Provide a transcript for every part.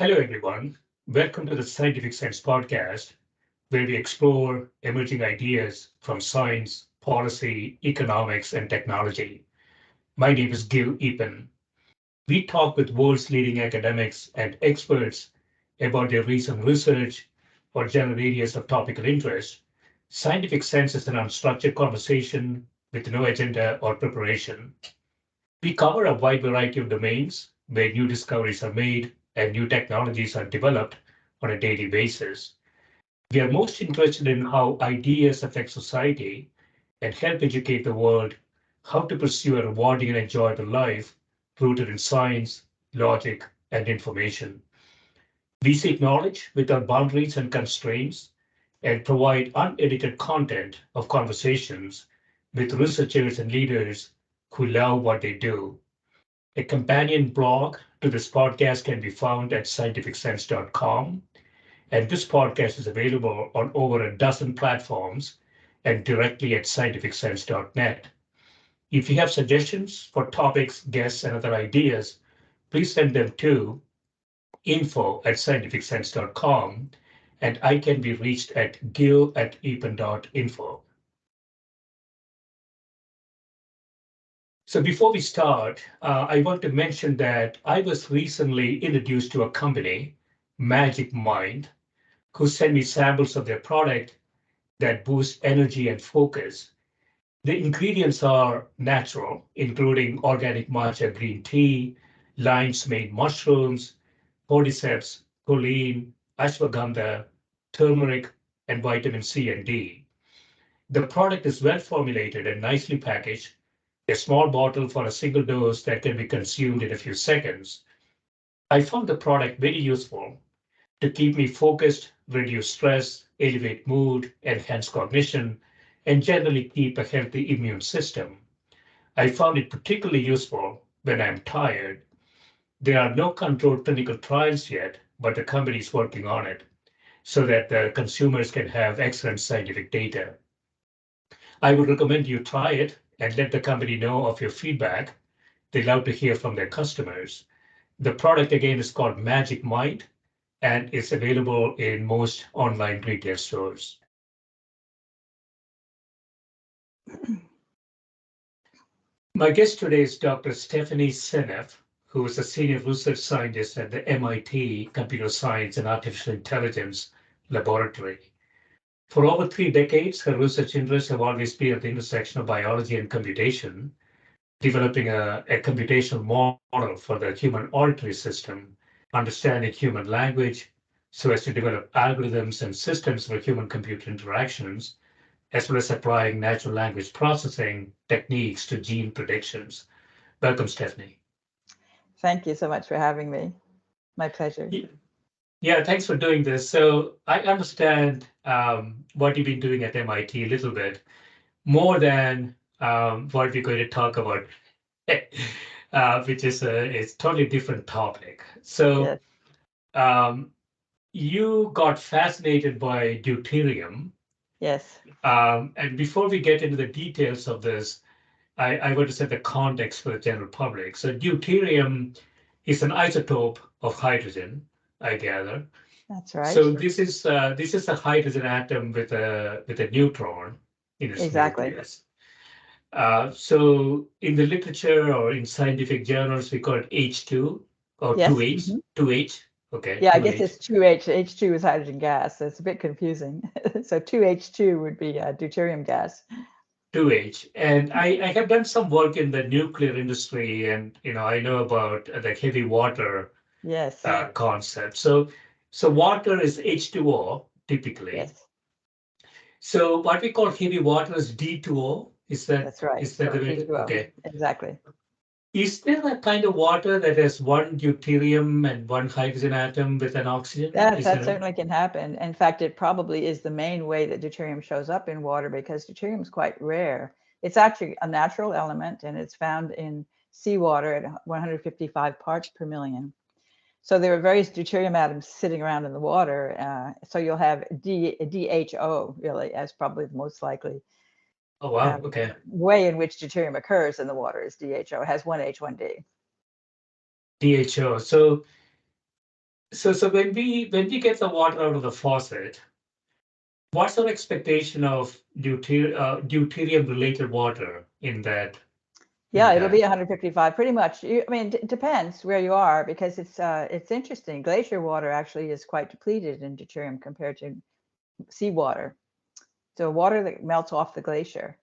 Hello, everyone. Welcome to the Scientific Sense podcast, where we explore emerging ideas from science, policy, economics, and technology. My name is Gill Eapen. We talk with world's leading academics and experts about their recent research or general areas of topical interest. Scientific Sense is an unstructured conversation with no agenda or preparation. We cover a wide variety of domains where new discoveries are made and new technologies are developed on a daily basis. We are most interested in how ideas affect society and help educate the world how to pursue a rewarding and enjoyable life rooted in science, logic, and information. We seek knowledge without boundaries and constraints and provide unedited content of conversations with researchers and leaders who love what they do. A companion blog to this podcast can be found at scientificsense.com, and this podcast is available on over a dozen platforms and directly at scientificsense.net. If you have suggestions for topics, guests, and other ideas, please send them to info@scientificsense.com, and I can be reached at gill@eapen.info. So before we start, I want to mention that I was recently introduced to a company, Magic Mind, who sent me samples of their product that boosts energy and focus. The ingredients are natural, including organic matcha green tea, lion's mane mushrooms, cordyceps, choline, ashwagandha, turmeric, and vitamin C and D. The product is well formulated and nicely packaged, a small bottle for a single dose that can be consumed in a few seconds. I found the product very useful to keep me focused, reduce stress, elevate mood, enhance cognition, and generally keep a healthy immune system. I found it particularly useful when I'm tired. There are no controlled clinical trials yet, but the company is working on it so that the consumers can have excellent scientific data. I would recommend you try it and let the company know of your feedback. They love to hear from their customers. The product again is called Magic Mind and is available in most online retail stores. My guest today is Dr. Stephanie Seneff, who is a senior research scientist at the MIT Computer Science and Artificial Intelligence Laboratory. For over 3 decades, her research interests have always been at the intersection of biology and computation, developing a computational model for the human auditory system, understanding human language so as to develop algorithms and systems for human-computer interactions, as well as applying natural language processing techniques to gene predictions. Welcome, Stephanie. Thank you so much for having me. My pleasure. Yeah, thanks for doing this. So I understand what you've been doing at MIT a little bit, more than what we're going to talk about, which is a totally different topic. So yes. You got fascinated by deuterium. Yes. And before we get into the details of this, I want to set the context for the general public. So deuterium is an isotope of hydrogen, I gather. That's right. So this is a hydrogen atom with a neutron in its Exactly. nucleus. So in the literature or in scientific journals, we call it H2 or Yes. 2H. 2H. Okay. Yeah, 2H. I guess it's 2H. H2 is hydrogen gas, so it's a bit confusing. So 2H2 would be deuterium gas. 2H. And I have done some work in the nuclear industry, and I know about the heavy water Yes. concept. So water is H2O typically. Yes. So what we call heavy water is D2O. That's right. Is that the way? D2O. Okay. Exactly. Is there a kind of water that has one deuterium and one hydrogen atom with an oxygen? That certainly can happen. In fact, it probably is the main way that deuterium shows up in water because deuterium is quite rare. It's actually a natural element and it's found in seawater at 155 parts per million. So there are various deuterium atoms sitting around in the water. So you'll have DHO really as probably the most likely. Oh, wow. Okay. Way in which deuterium occurs in the water is DHO. It has one H, one D. DHO. So So when we get the water out of the faucet, what's our expectation of deuterium related water in Yeah, it'll be that? 155 pretty much. I mean, it depends where you are because it's interesting. Glacier water actually is quite depleted in deuterium compared to seawater. So water that melts off the glacier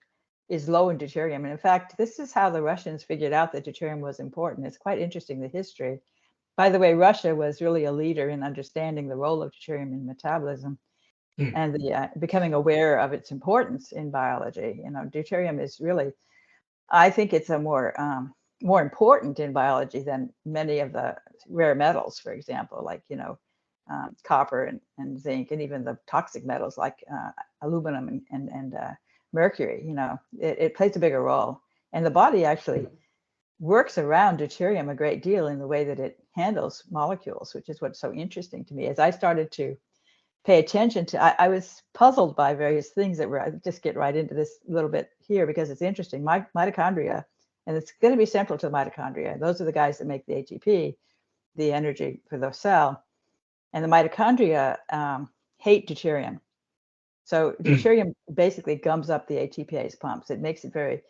is low in deuterium. And in fact, this is how the Russians figured out that deuterium was important. It's quite interesting, the history. By the way, Russia was really a leader in understanding the role of deuterium in metabolism Hmm. and becoming aware of its importance in biology. Deuterium is really, I think it's a more important in biology than many of the rare metals, for example, like copper and zinc, and even the toxic metals like aluminum and mercury. It plays a bigger role, and the body actually works around deuterium a great deal in the way that it handles molecules, which is what's so interesting to me. As I started to pay attention to, I was puzzled by various things that were, I just get right into this a little bit here because it's interesting. Mitochondria, and it's going to be central to the mitochondria. Those are the guys that make the ATP, the energy for the cell. And the mitochondria hate deuterium. So Hmm. deuterium basically gums up the ATPase pumps. It makes it very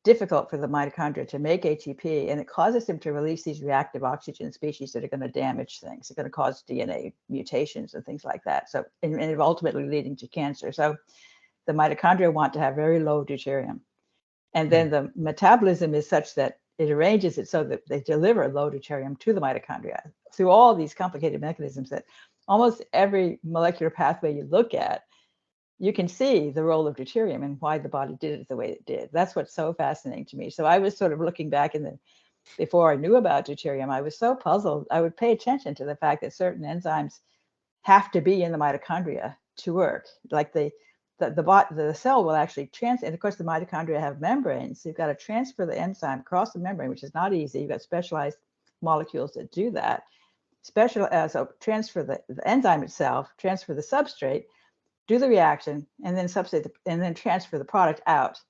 difficult for the mitochondria to make ATP, and it causes them to release these reactive oxygen species that are going to damage things. They're going to cause DNA mutations and things like that. So, and ultimately leading to cancer. So, the mitochondria want to have very low deuterium, and then the metabolism is such that it arranges it so that they deliver low deuterium to the mitochondria through all these complicated mechanisms that almost every molecular pathway you look at, you can see the role of deuterium and why the body did it the way it did. That's what's so fascinating to me. So I was sort of looking back before I knew about deuterium, I was so puzzled. I would pay attention to the fact that certain enzymes have to be in the mitochondria to work. Like the cell will actually and of course the mitochondria have membranes. So you've got to transfer the enzyme across the membrane, which is not easy. You've got specialized molecules that do that. So transfer the enzyme itself, transfer the substrate, do the reaction, and then and then transfer the product out.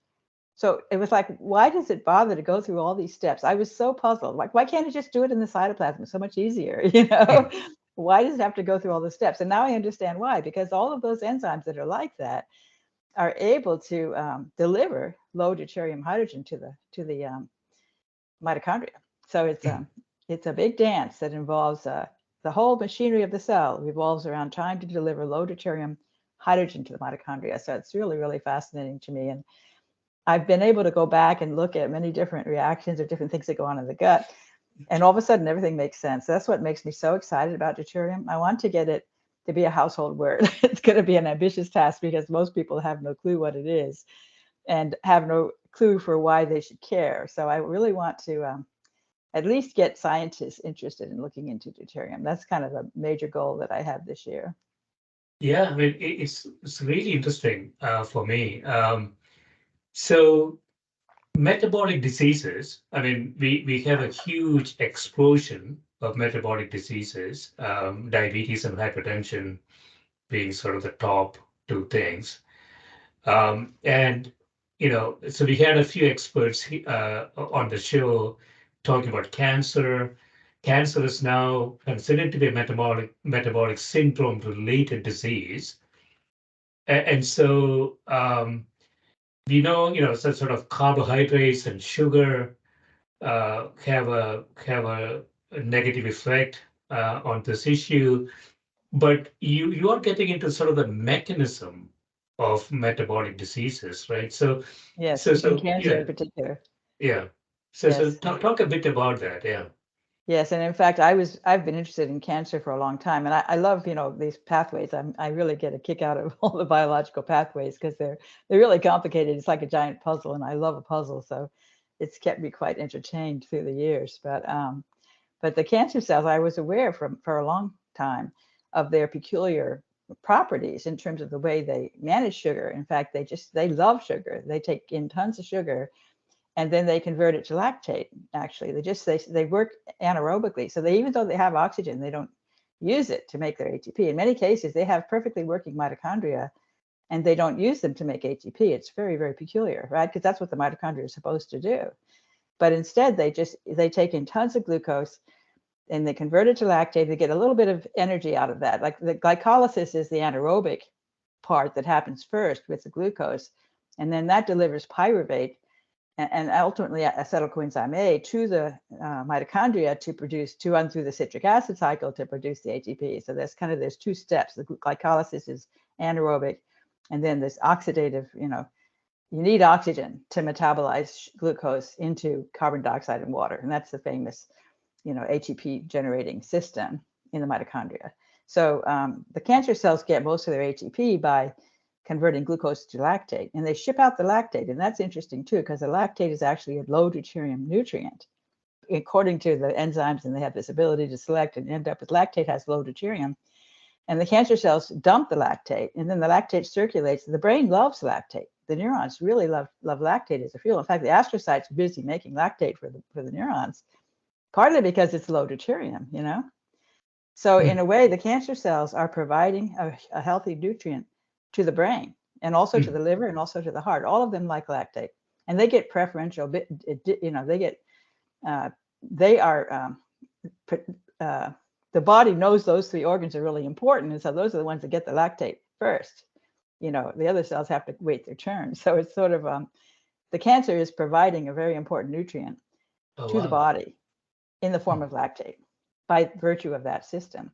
So it was like, why does it bother to go through all these steps? I was so puzzled. Like, why can't it just do it in the cytoplasm? It's so much easier, Hmm. Why does it have to go through all the steps? And now I understand why, because all of those enzymes that are like that are able to deliver low deuterium hydrogen to the mitochondria. So it's a big dance that involves the whole machinery of the cell revolves around trying to deliver low deuterium hydrogen to the mitochondria. So it's really, really fascinating to me. And I've been able to go back and look at many different reactions or different things that go on in the gut. And all of a sudden, everything makes sense. That's what makes me so excited about deuterium. I want to get it to be a household word. It's going to be an ambitious task because most people have no clue what it is and have no clue for why they should care. So I really want to at least get scientists interested in looking into deuterium. That's kind of a major goal that I have this year. Yeah, I mean, it's really interesting for me. So metabolic diseases, I mean, we have a huge explosion of metabolic diseases, diabetes and hypertension being sort of the top two things. And, so we had a few experts on the show talking about cancer. Cancer is now considered to be a metabolic syndrome related disease. And so so sort of carbohydrates and sugar have a negative effect on this issue, but you are getting into sort of the mechanism of metabolic diseases, right? So Yes, so in so cancer yeah, in particular. yeah. So Yes. talk a bit about that, yeah. Yes, and in fact, I've been interested in cancer for a long time, and I love these pathways. I really get a kick out of all the biological pathways because they're really complicated. It's like a giant puzzle, and I love a puzzle, so it's kept me quite entertained through the years. But the cancer cells, I was aware for a long time of their peculiar properties in terms of the way they manage sugar. In fact, they love sugar. They take in tons of sugar and then they convert it to lactate. Actually, they work anaerobically. So even though they have oxygen, they don't use it to make their ATP. In many cases, they have perfectly working mitochondria, and they don't use them to make ATP. It's very, very peculiar, right? Because that's what the mitochondria is supposed to do. But instead, they take in tons of glucose, and they convert it to lactate. They get a little bit of energy out of that. Like the glycolysis is the anaerobic part that happens first with the glucose, and then that delivers pyruvate and ultimately acetyl coenzyme A to the mitochondria to run through the citric acid cycle to produce the ATP. So there's two steps. The glycolysis is anaerobic, and then this oxidative, you need oxygen to metabolize glucose into carbon dioxide and water. And that's the famous, ATP generating system in the mitochondria. So the cancer cells get most of their ATP by converting glucose to lactate, and they ship out the lactate. And that's interesting too, because the lactate is actually a low deuterium nutrient. According to the enzymes, and they have this ability to select and end up with lactate has low deuterium. And the cancer cells dump the lactate, and then the lactate circulates. The brain loves lactate. The neurons really love lactate as a fuel. In fact, the astrocytes are busy making lactate for the neurons, partly because it's low deuterium, So in a way, the cancer cells are providing a healthy nutrient to the brain and also to the liver and also to the heart. All of them like lactate, and they get preferential. The body knows those three organs are really important, and so those are the ones that get the lactate first. The other cells have to wait their turn. So it's sort of the cancer is providing a very important nutrient to the body in the form of lactate by virtue of that system,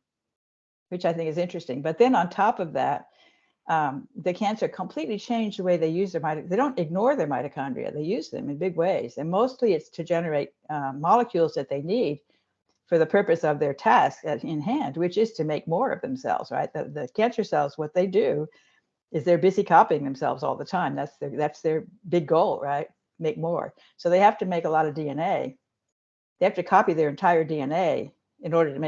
which I think is interesting. But then on top of that, the cancer completely changed the way they use their mitochondria. They don't ignore their mitochondria. They use them in big ways. And mostly it's to generate molecules that they need for the purpose of their task in hand, which is to make more of themselves, right? The cancer cells, what they do is they're busy copying themselves all the time. That's their big goal, right? Make more. So they have to make a lot of DNA. They have to copy their entire DNA in order to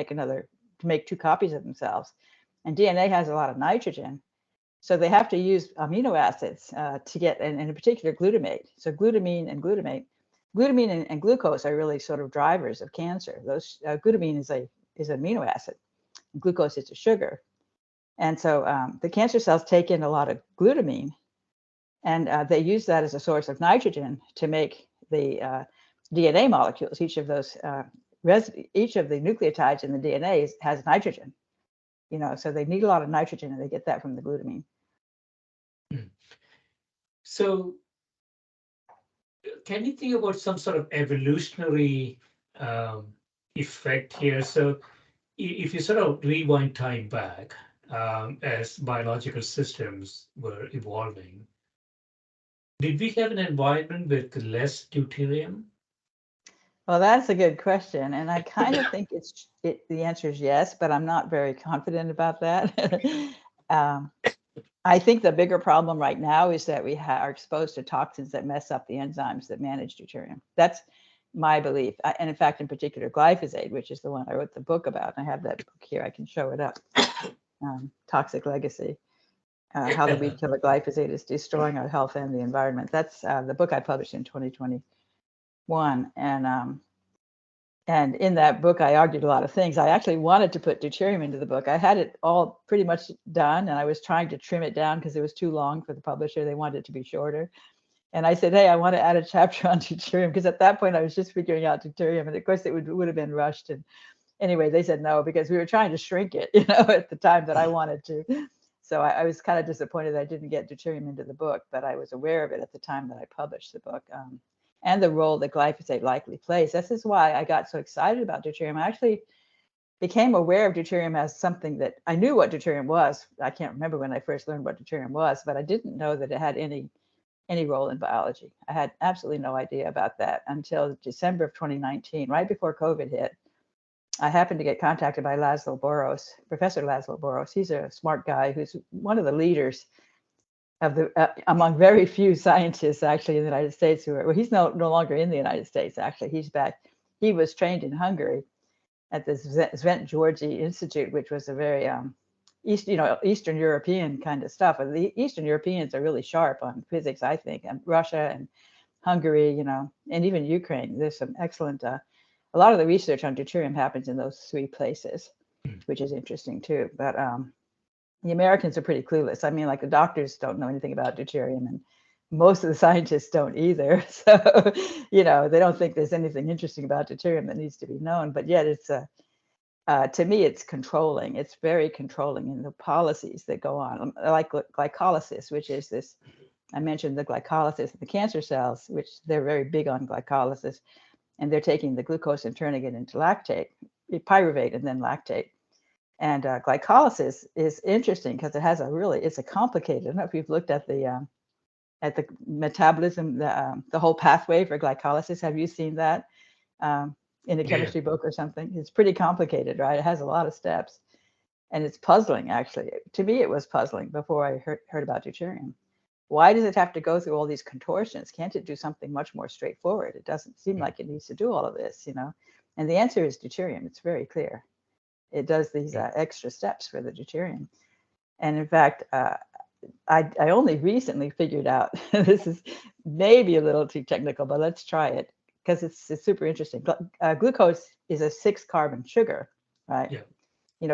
make two copies of themselves. And DNA has a lot of nitrogen. So they have to use amino acids to get, and in particular, glutamate. So glutamine and glutamate. Glutamine and glucose are really sort of drivers of cancer. Those glutamine is an amino acid. Glucose is a sugar. And so the cancer cells take in a lot of glutamine, and they use that as a source of nitrogen to make the DNA molecules. Each of the nucleotides in the DNA has nitrogen. So they need a lot of nitrogen, and they get that from the glutamine. So can you think about some sort of evolutionary effect here? So if you sort of rewind time back, as biological systems were evolving, did we have an environment with less deuterium? Well, that's a good question, and I kind of think the answer is yes, but I'm not very confident about that. I think the bigger problem right now is that we are exposed to toxins that mess up the enzymes that manage deuterium. That's my belief. And in fact, in particular, glyphosate, which is the one I wrote the book about. And I have that book here. I can show it up. Toxic Legacy, How the Weed Killer Glyphosate is Destroying Our Health and the Environment. That's the book I published in 2021. And in that book, I argued a lot of things. I actually wanted to put deuterium into the book. I had it all pretty much done, and I was trying to trim it down because it was too long for the publisher. They wanted it to be shorter. And I said, hey, I want to add a chapter on deuterium, because at that point I was just figuring out deuterium. And of course, it would have been rushed. And anyway, they said no, because we were trying to shrink it, at the time that I wanted to. So I was kind of disappointed that I didn't get deuterium into the book, but I was aware of it at the time that I published the book. And the role that glyphosate likely plays. This is why I got so excited about deuterium. I actually became aware of deuterium as something that I knew what deuterium was. I can't remember when I first learned what deuterium was, but I didn't know that it had any role in biology. I had absolutely no idea about that until December of 2019, right before COVID hit. I happened to get contacted by Professor Laszlo Boros. He's a smart guy who's one of the leaders of among very few scientists actually in the United States he's no longer in the United States. Actually, he's back. He was trained in Hungary at the Szent Györgyi Institute, which was a very Eastern European kind of stuff. And the Eastern Europeans are really sharp on physics, I think, and Russia and Hungary, and even Ukraine. There's some excellent. A lot of the research on deuterium happens in those three places, which is interesting too. But the Americans are pretty clueless. I mean, like the doctors don't know anything about deuterium, and most of the scientists don't either. So, they don't think there's anything interesting about deuterium that needs to be known. But yet, it's to me, it's controlling. It's very controlling in the policies that go on, like glycolysis, which is this. I mentioned the glycolysis of the cancer cells, which they're very big on glycolysis, and they're taking the glucose and turning it into lactate, pyruvate, and then lactate. And glycolysis is interesting because it has it's a complicated. I don't know if you've looked at the metabolism, the whole pathway for glycolysis. Have you seen that in a chemistry book or something? It's pretty complicated, right? It has a lot of steps, and it's puzzling, actually. To me, it was puzzling before I heard about deuterium. Why does it have to go through all these contortions? Can't it do something much more straightforward? It doesn't seem like it needs to do all of this, And the answer is deuterium. It's very clear. It does these extra steps for the deuterium. And in fact, I only recently figured out, this is maybe a little too technical, but let's try it because it's super interesting. Glucose is a 6-carbon sugar, right? Yeah.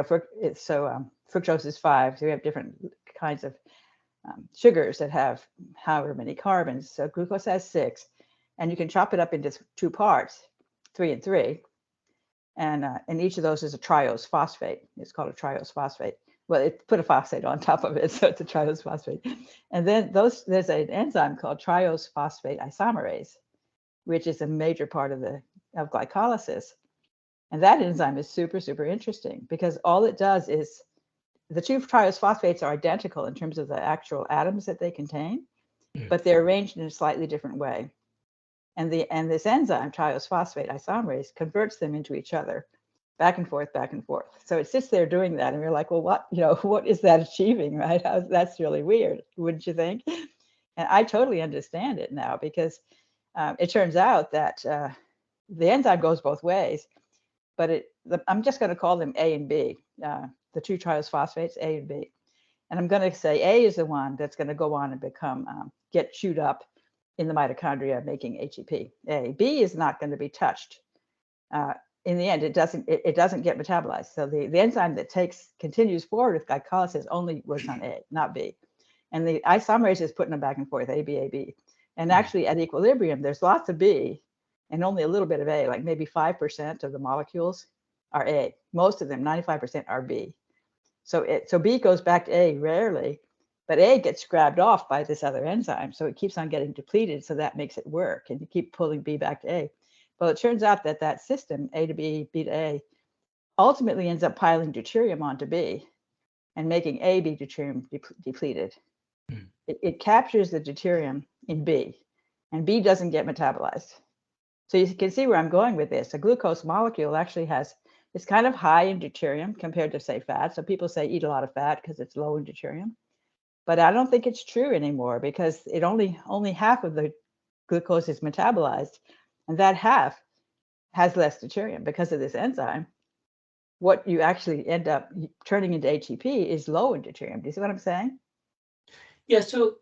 Fructose is 5. So we have different kinds of sugars that have however many carbons. So glucose has 6, and you can chop it up into 2 parts, 3 and 3. And each of those is a triose phosphate. It's called a triose phosphate. Well, it put a phosphate on top of it, so it's a triose phosphate. And then there's an enzyme called triose phosphate isomerase, which is a major part of glycolysis. And that enzyme is super, super interesting because all it does is the 2 triose phosphates are identical in terms of the actual atoms that they contain, but they're arranged in a slightly different way. And this enzyme, triose phosphate isomerase, converts them into each other, back and forth, back and forth. So it sits there doing that, and you're like, well, what is that achieving, right? That's really weird, wouldn't you think? And I totally understand it now because it turns out that the enzyme goes both ways, but I'm just going to call them A and B, the 2 triose phosphates, A and B. And I'm going to say A is the one that's going to go on and get chewed up in the mitochondria, making ATP. B is not going to be touched. In the end, it doesn't get metabolized. So the enzyme that continues forward with glycolysis only works on A, not B. And the isomerase is putting them back and forth, A, B, A, B. And actually at equilibrium, there's lots of B and only a little bit of A, like maybe 5% of the molecules are A. Most of them, 95%, are B. So B goes back to A rarely, but A gets grabbed off by this other enzyme. So it keeps on getting depleted. So that makes it work. And you keep pulling B back to A. Well, it turns out that system, A to B, B to A, ultimately ends up piling deuterium onto B and making A be deuterium depleted. It captures the deuterium in B, and B doesn't get metabolized. So you can see where I'm going with this. A glucose molecule actually it's kind of high in deuterium compared to, say, fat. So people say eat a lot of fat because it's low in deuterium. But I don't think it's true anymore because it only half of the glucose is metabolized, and that half has less deuterium because of this enzyme. What you actually end up turning into ATP is low in deuterium. Do you see what I'm saying? Yeah, so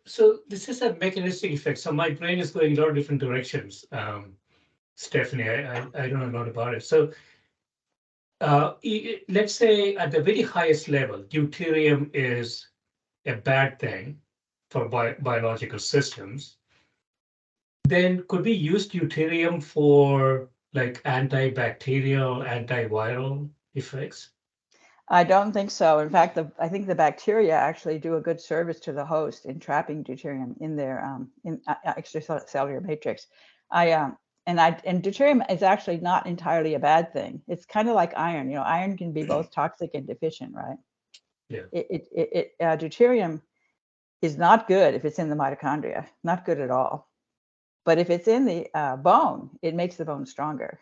this is a mechanistic effect. So my brain is going a lot of different directions. Stephanie, I don't know a lot about it. So let's say at the very highest level, deuterium is a bad thing for biological systems. Then could we use deuterium for like antibacterial, antiviral effects? I don't think so. In fact, I think the bacteria actually do a good service to the host in trapping deuterium in their extracellular matrix. And deuterium is actually not entirely a bad thing. It's kind of like iron. Iron can be both toxic and deficient, right? Yeah. Deuterium is not good if it's in the mitochondria, not good at all. But if it's in the bone, it makes the bone stronger.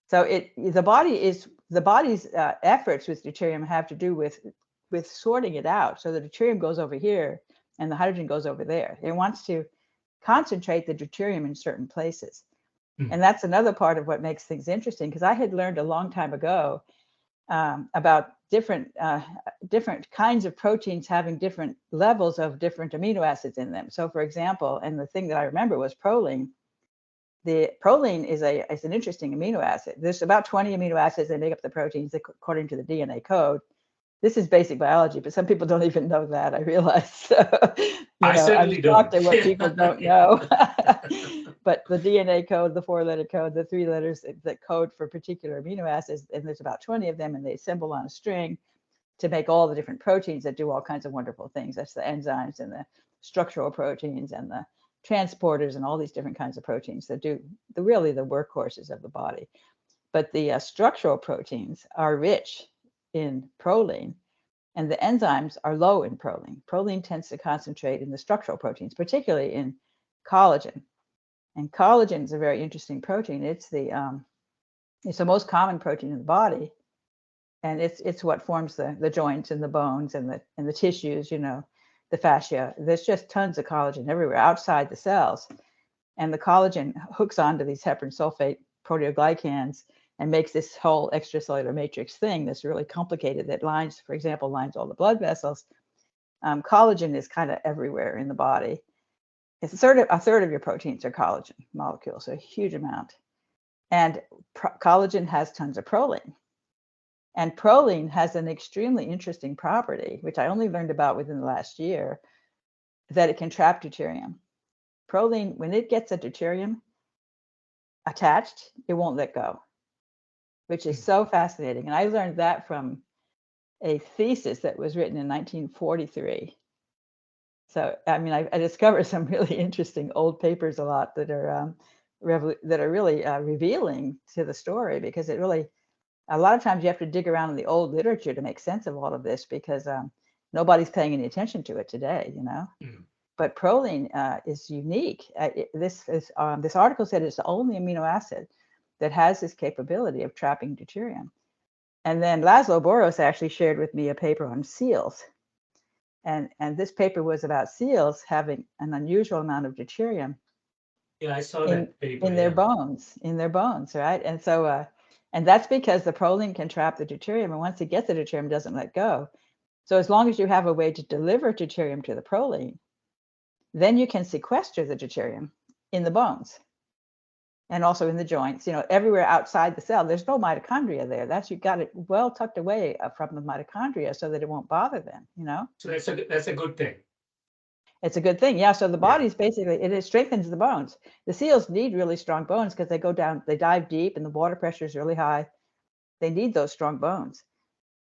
So the body's efforts with deuterium have to do with sorting it out. So the deuterium goes over here and the hydrogen goes over there. It wants to concentrate the deuterium in certain places. And that's another part of what makes things interesting, because I had learned a long time ago about different kinds of proteins having different levels of different amino acids in them. So for example, and the thing that I remember was proline. The proline is an interesting amino acid. There's about 20 amino acids that make up the proteins according to the DNA code. This is basic biology, but some people don't even know that, I realize. So, I certainly I'm shocked don't. at what people don't know. but the DNA code, the 4-letter code, the 3 letters that code for particular amino acids, and there's about 20 of them, and they assemble on a string to make all the different proteins that do all kinds of wonderful things. That's the enzymes and the structural proteins and the transporters and all these different kinds of proteins that do really the workhorses of the body. But the structural proteins are rich in proline, and the enzymes are low in proline. Proline tends to concentrate in the structural proteins, particularly in collagen. And collagen is a very interesting protein. It's the most common protein in the body, and it's what forms the joints and the bones and the tissues, the fascia. There's just tons of collagen everywhere outside the cells, and the collagen hooks onto these heparan sulfate proteoglycans and makes this whole extracellular matrix thing that's really complicated, that lines, for example, lines all the blood vessels. Collagen is kind of everywhere in the body. It's a third of your proteins are collagen molecules, so a huge amount. And collagen has tons of proline. And proline has an extremely interesting property, which I only learned about within the last year, that it can trap deuterium. Proline, when it gets a deuterium attached, it won't let go, which is so fascinating. And I learned that from a thesis that was written in 1943. So, I mean, I discovered some really interesting old papers a lot that are really revealing to the story, because it really, a lot of times you have to dig around in the old literature to make sense of all of this, because nobody's paying any attention to it today, Mm. But proline is unique. This article said it's the only amino acid that has this capability of trapping deuterium. And then Laszlo Boros actually shared with me a paper on seals. And this paper was about seals having an unusual amount of deuterium Yeah, I saw that paper. in their bones, right? And so, and that's because the proline can trap the deuterium, and once it gets the deuterium, it doesn't let go. So as long as you have a way to deliver deuterium to the proline, then you can sequester the deuterium in the bones and also in the joints, everywhere outside the cell. There's no mitochondria there. You've got it well tucked away from the mitochondria so that it won't bother them, So that's a good thing. It's a good thing. Yeah. So the body's basically, it strengthens the bones. The seals need really strong bones because they go down, they dive deep and the water pressure is really high. They need those strong bones.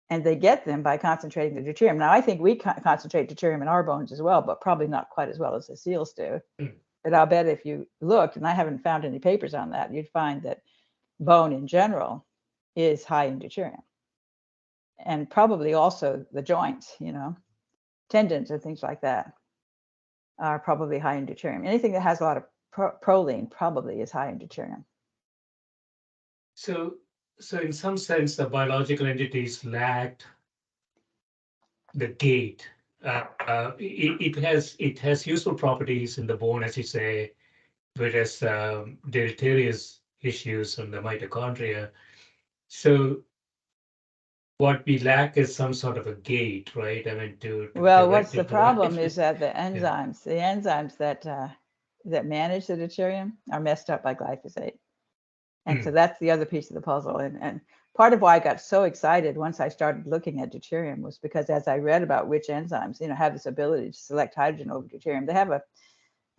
And they get them by concentrating the deuterium. Now, I think we concentrate deuterium in our bones as well, but probably not quite as well as the seals do. Mm. But I'll bet if you looked, and I haven't found any papers on that, you'd find that bone in general is high in deuterium. And probably also the joints, tendons and things like that are probably high in deuterium. Anything that has a lot of proline probably is high in deuterium. So in some sense, the biological entities lacked the gate. It has useful properties in the bone, as you say, whereas deleterious issues in the mitochondria. So what we lack is some sort of a gate, right? I mean, well, what's the problem is that the enzymes that manage the deuterium are messed up by glyphosate. And so that's the other piece of the puzzle. And part of why I got so excited once I started looking at deuterium was because as I read about which enzymes, have this ability to select hydrogen over deuterium,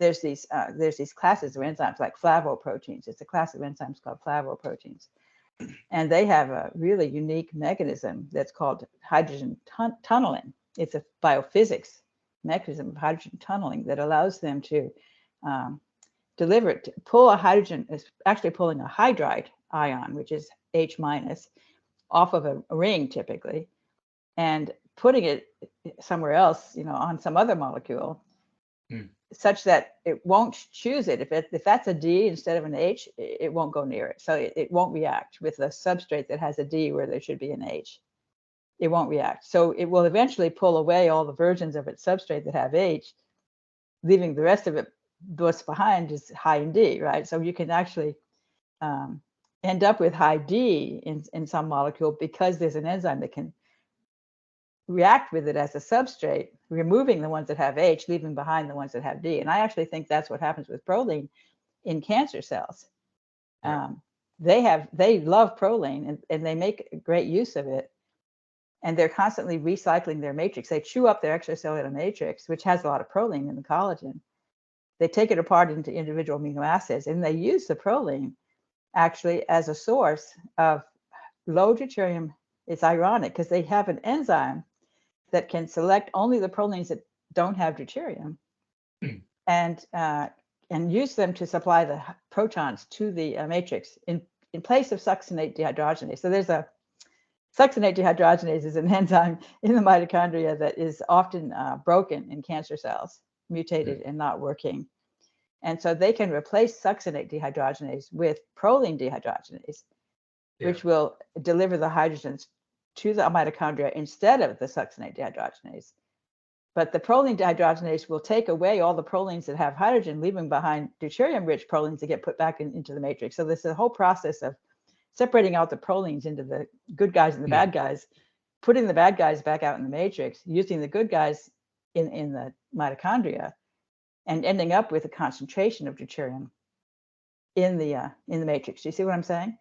there's these classes of enzymes like flavoproteins. It's a class of enzymes called flavoproteins. And they have a really unique mechanism that's called hydrogen tunneling. It's a biophysics mechanism of hydrogen tunneling that allows them to pull a hydrogen, is actually pulling a hydride ion, which is H minus, off of a ring typically, and putting it somewhere else, on some other molecule, such that it won't choose it. If that's a D instead of an H, it won't go near it. So it won't react with a substrate that has a D where there should be an H. It won't react. So it will eventually pull away all the versions of its substrate that have H, leaving the rest of it, what's behind is high in D, right? So you can actually end up with high D in some molecule because there's an enzyme that can react with it as a substrate, removing the ones that have H, leaving behind the ones that have D. And I actually think that's what happens with proline in cancer cells. Right. They love proline and they make great use of it. And they're constantly recycling their matrix. They chew up their extracellular matrix, which has a lot of proline in the collagen. they take it apart into individual amino acids, and they use the proline actually as a source of low deuterium. It's ironic because they have an enzyme that can select only the prolines that don't have deuterium, and use them to supply the protons to the matrix in place of succinate dehydrogenase. So there's a succinate dehydrogenase is an enzyme in the mitochondria that is often broken in cancer cells, mutated and not working. And so they can replace succinate dehydrogenase with proline dehydrogenase, which will deliver the hydrogens to the mitochondria instead of the succinate dehydrogenase. But the proline dehydrogenase will take away all the prolines that have hydrogen, leaving behind deuterium-rich prolines that get put back into the matrix. So this is a whole process of separating out the prolines into the good guys and the bad guys, putting the bad guys back out in the matrix, using the good guys in the mitochondria, and ending up with a concentration of deuterium in the matrix. Do you see what I'm saying?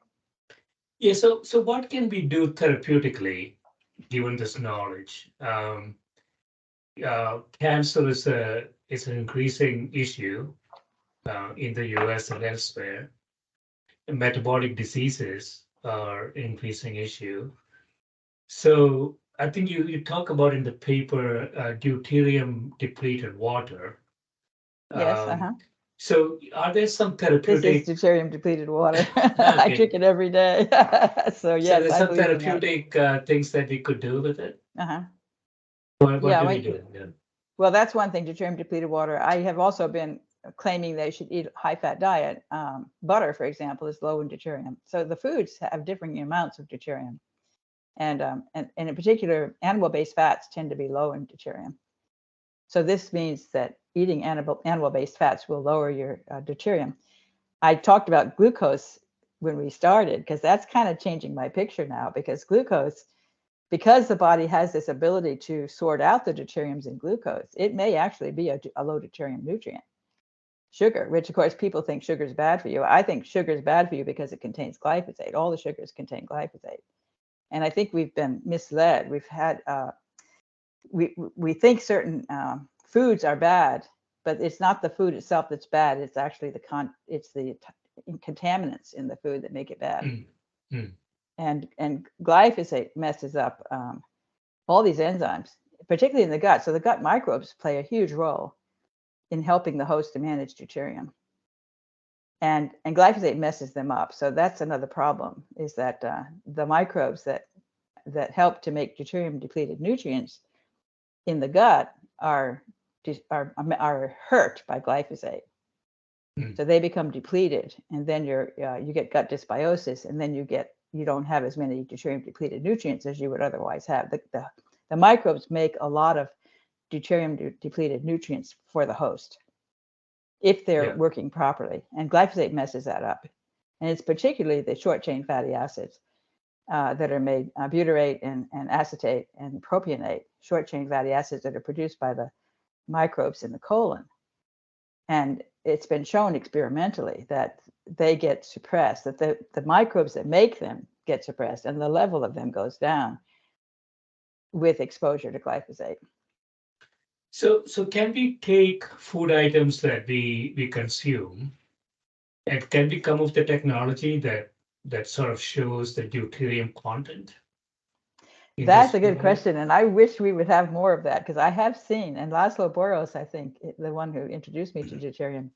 Yeah. So what can we do therapeutically given this knowledge? Cancer is an increasing issue in the US and elsewhere. Metabolic diseases are an increasing issue. So I think you talk about in the paper deuterium depleted water. Yes. So are there some This therapeutic? is deuterium depleted water. I Okay. drink it every day. So yes, So there's I some believe in that. therapeutic things that we could do with it. What Yeah, do we do? Yeah. well, that's one thing, deuterium depleted water. I have also been claiming they should eat a high-fat diet. Butter, for example, is low in deuterium. So the foods have differing amounts of deuterium. And in particular, animal-based fats tend to be low in deuterium. So this means that eating animal-based fats will lower your deuterium. I talked about glucose when we started, because that's kind of changing my picture now, because glucose, because the body has this ability to sort out the deuteriums in glucose, it may actually be a low deuterium nutrient. Sugar, which of course people think sugar is bad for you. I think sugar is bad for you because it contains glyphosate. All the sugars contain glyphosate. And I think we've been misled. We've had, we think certain foods are bad, but it's not the food itself that's bad. It's actually it's the contaminants in the food that make it bad. And glyphosate messes up all these enzymes, particularly in the gut. So the gut microbes play a huge role in helping the host to manage deuterium. And glyphosate messes them up. So that's another problem, is that the microbes that help to make deuterium depleted nutrients in the gut are hurt by glyphosate. So they become depleted, and then you get gut dysbiosis, and then you don't have as many deuterium depleted nutrients as you would otherwise have. The microbes make a lot of deuterium depleted nutrients for the host if they're working properly, and glyphosate messes that up. And it's particularly the short chain fatty acids that are made, butyrate and acetate and propionate, short chain fatty acids that are produced by the microbes in the colon. And it's been shown experimentally that they get suppressed, that the microbes that make them get suppressed, and the level of them goes down with exposure to glyphosate. So can we take food items that we consume, and can we come up with the technology that sort of shows the deuterium content? That's a good question, and I wish we would have more of that, because I have seen, and Laszlo Boros, I think, the one who introduced me to deuterium,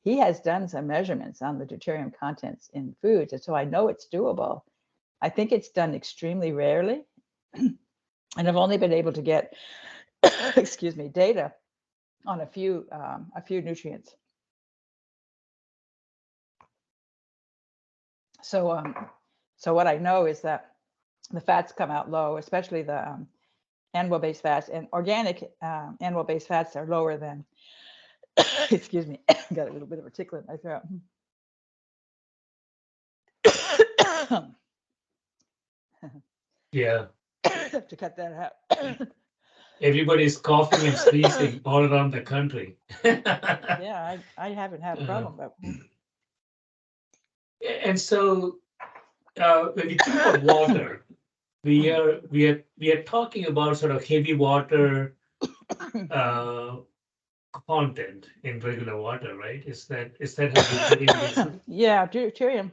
he has done some measurements on the deuterium contents in foods, and so I know it's doable. I think it's done extremely rarely, and I've only been able to get, excuse me, data on a few nutrients. So what I know is that the fats come out low, especially the animal-based fats, and organic animal-based fats are lower than, excuse me, got a little bit of a tickle in my throat. Yeah. Have to cut that out. Everybody's coughing and sneezing all around the country. Yeah, I haven't had a problem, but. And so when we think of water, we are talking about sort of heavy water, content in regular water, right? Is that how deuterium makes it? Yeah, deuterium,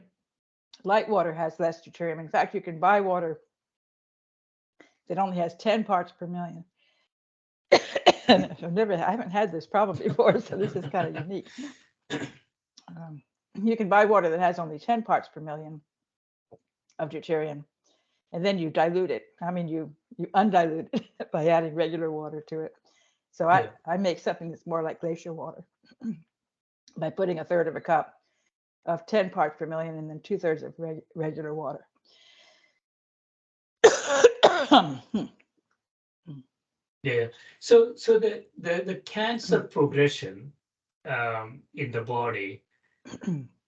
light water has less deuterium. In fact, you can buy water that only has 10 parts per million. And I haven't had this problem before, so this is kind of unique. You can buy water that has only 10 parts per million of deuterium, and then you dilute it. I mean, you undilute it by adding regular water to it. So I make something that's more like glacier water by putting 1/3 of a cup of 10 parts per million and then 2/3 of regular water. Yeah. So the cancer progression in the body,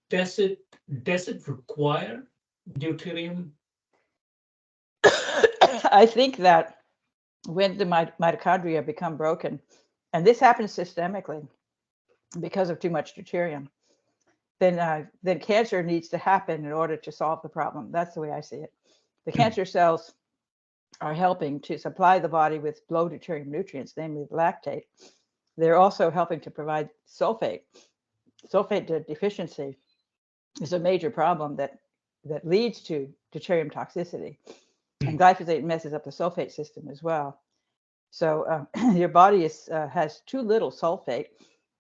does it require deuterium? I think that when the mitochondria become broken, and this happens systemically because of too much deuterium, then cancer needs to happen in order to solve the problem. That's the way I see it. The cancer cells are helping to supply the body with low deuterium nutrients, namely lactate. They're also helping to provide sulfate. Sulfate deficiency is a major problem that leads to deuterium toxicity. And glyphosate messes up the sulfate system as well. So your body has too little sulfate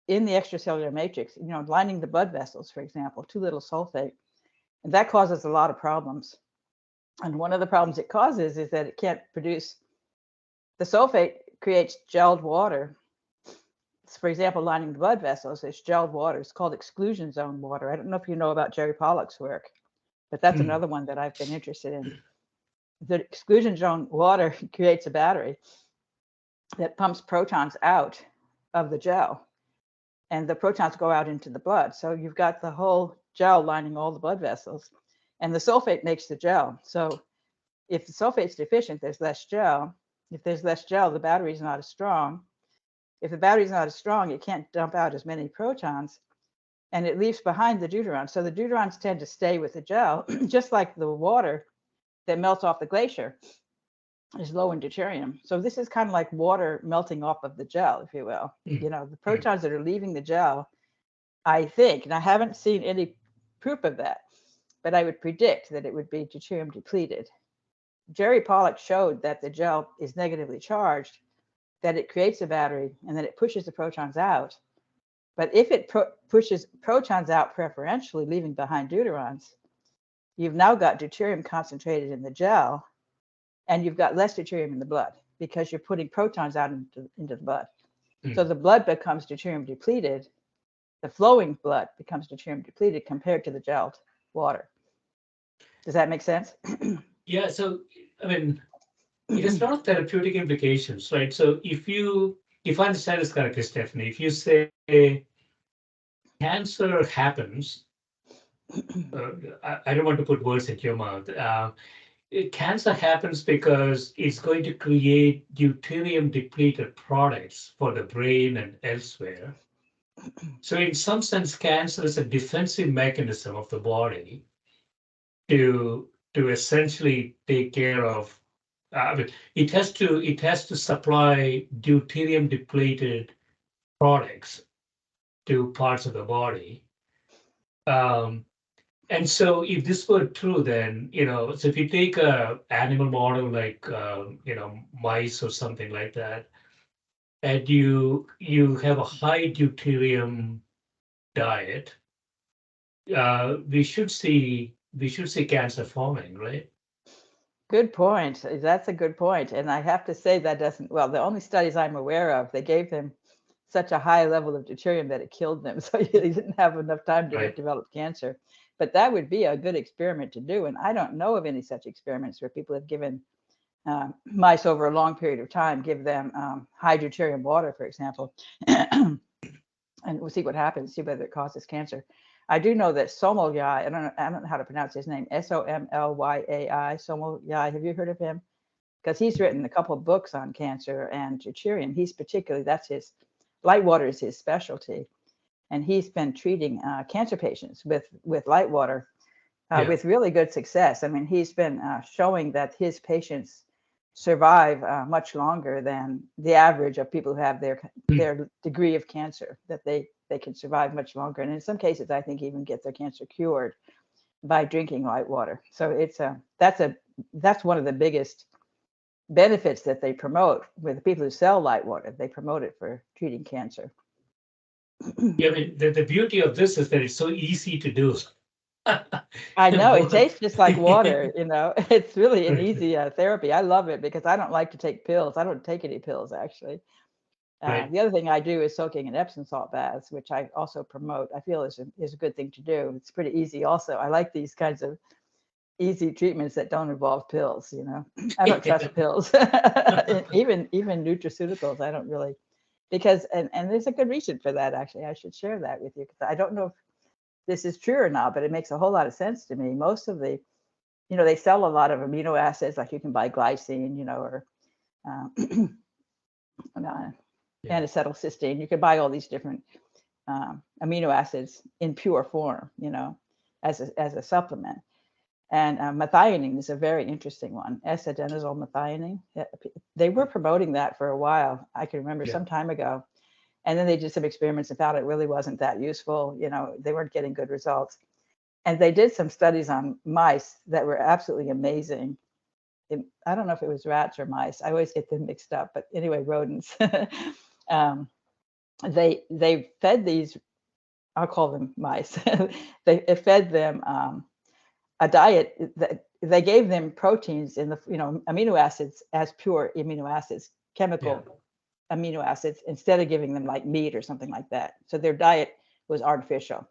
in the extracellular matrix, lining the blood vessels, for example, too little sulfate. And that causes a lot of problems. And one of the problems it causes is that it can't produce, the sulfate creates gelled water. For example, lining the blood vessels, it's gelled water. It's called exclusion zone water. I don't know if you know about Jerry Pollack's work, but that's another one that I've been interested in. The exclusion zone water creates a battery that pumps protons out of the gel, and the protons go out into the blood. So you've got the whole gel lining all the blood vessels, and the sulfate makes the gel. So if the sulfate's deficient, there's less gel. If there's less gel, the battery's not as strong. If the battery's not as strong, it can't dump out as many protons, and it leaves behind the deuterons. So the deuterons tend to stay with the gel, just like the water that melts off the glacier is low in deuterium. So this is kind of like water melting off of the gel, if you will. The protons that are leaving the gel, I think, and I haven't seen any proof of that, but I would predict that it would be deuterium depleted. Jerry Pollack showed that the gel is negatively charged, that it creates a battery, and that it pushes the protons out. But if it pushes protons out preferentially, leaving behind deuterons, you've now got deuterium concentrated in the gel, and you've got less deuterium in the blood because you're putting protons out into the blood. So the blood becomes deuterium depleted. The flowing blood becomes deuterium depleted compared to the gelled water. Does that make sense? Yeah. So, I mean, it has a lot of therapeutic implications, right? So if I understand this correctly, Stephanie, if you say cancer happens, I don't want to put words in your mouth. Cancer happens because it's going to create deuterium depleted products for the brain and elsewhere. So in some sense, cancer is a defensive mechanism of the body to essentially take care of. It has to supply deuterium depleted products to parts of the body. And so if this were true, then, so if you take a animal model like, mice or something like that, and you have a high deuterium diet, we should see cancer forming, right? Good point. That's a good point. And I have to say that the only studies I'm aware of, they gave them such a high level of deuterium that it killed them. So they didn't have enough time to develop cancer. But that would be a good experiment to do. And I don't know of any such experiments where people have given mice over a long period of time, give them high deuterium water, for example, and we'll see what happens, see whether it causes cancer. I do know that Somolyai, I don't know how to pronounce his name, Somlyai, Somolyai. Have you heard of him? Because he's written a couple of books on cancer and deuterium. He's particularly, that's his, light water is his specialty. And he's been treating cancer patients with light water with really good success. I mean, he's been showing that his patients survive much longer than the average of people who have their degree of cancer, that they can survive much longer. And in some cases, I think even get their cancer cured by drinking light water. So that's one of the biggest benefits that they promote with the people who sell light water. They promote it for treating cancer. Yeah, I mean, the beauty of this is that it's so easy to do. I know it tastes just like water, you know. It's really an easy therapy. I love it because I don't like to take pills. I don't take any pills, actually. Right. The other thing I do is soaking in Epsom salt baths, which I also promote. I feel is a good thing to do. It's pretty easy also. I like these kinds of easy treatments that don't involve pills, you know. I don't trust pills. even nutraceuticals, I don't really, because and there's a good reason for that, actually. I should share that with you, because I don't know if this is true or not, but it makes a whole lot of sense to me. Most of the, you know, they sell a lot of amino acids, like you can buy glycine, you know, or N-acetylcysteine. You can buy all these different amino acids in pure form, you know, as a supplement. And methionine is a very interesting one, S-adenosine methionine. They were promoting that for a while. I can remember some time ago. And then they did some experiments and found it really wasn't that useful. You know, they weren't getting good results. And they did some studies on mice that were absolutely amazing. I don't know if it was rats or mice. I always get them mixed up, but anyway, rodents. They fed these, I'll call them mice. They fed them a diet that they gave them proteins in the, you know, amino acids as pure amino acids, chemical amino acids, instead of giving them like meat or something like that. So their diet was artificial,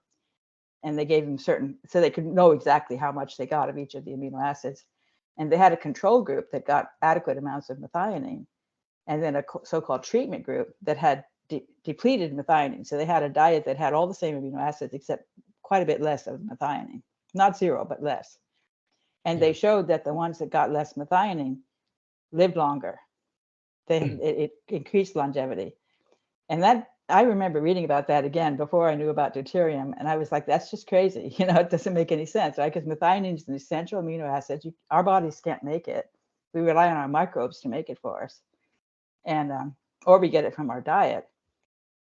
and they gave them certain, so they could know exactly how much they got of each of the amino acids. And they had a control group that got adequate amounts of methionine, and then a so-called treatment group that had depleted methionine. So they had a diet that had all the same amino acids except quite a bit less of methionine, not zero, but less. And they showed that the ones that got less methionine lived longer. It increased longevity. And that, I remember reading about that again before I knew about deuterium. And I was like, that's just crazy. You know, it doesn't make any sense, right? Because methionine is an essential amino acid. Our bodies can't make it. We rely on our microbes to make it for us. And, or we get it from our diet.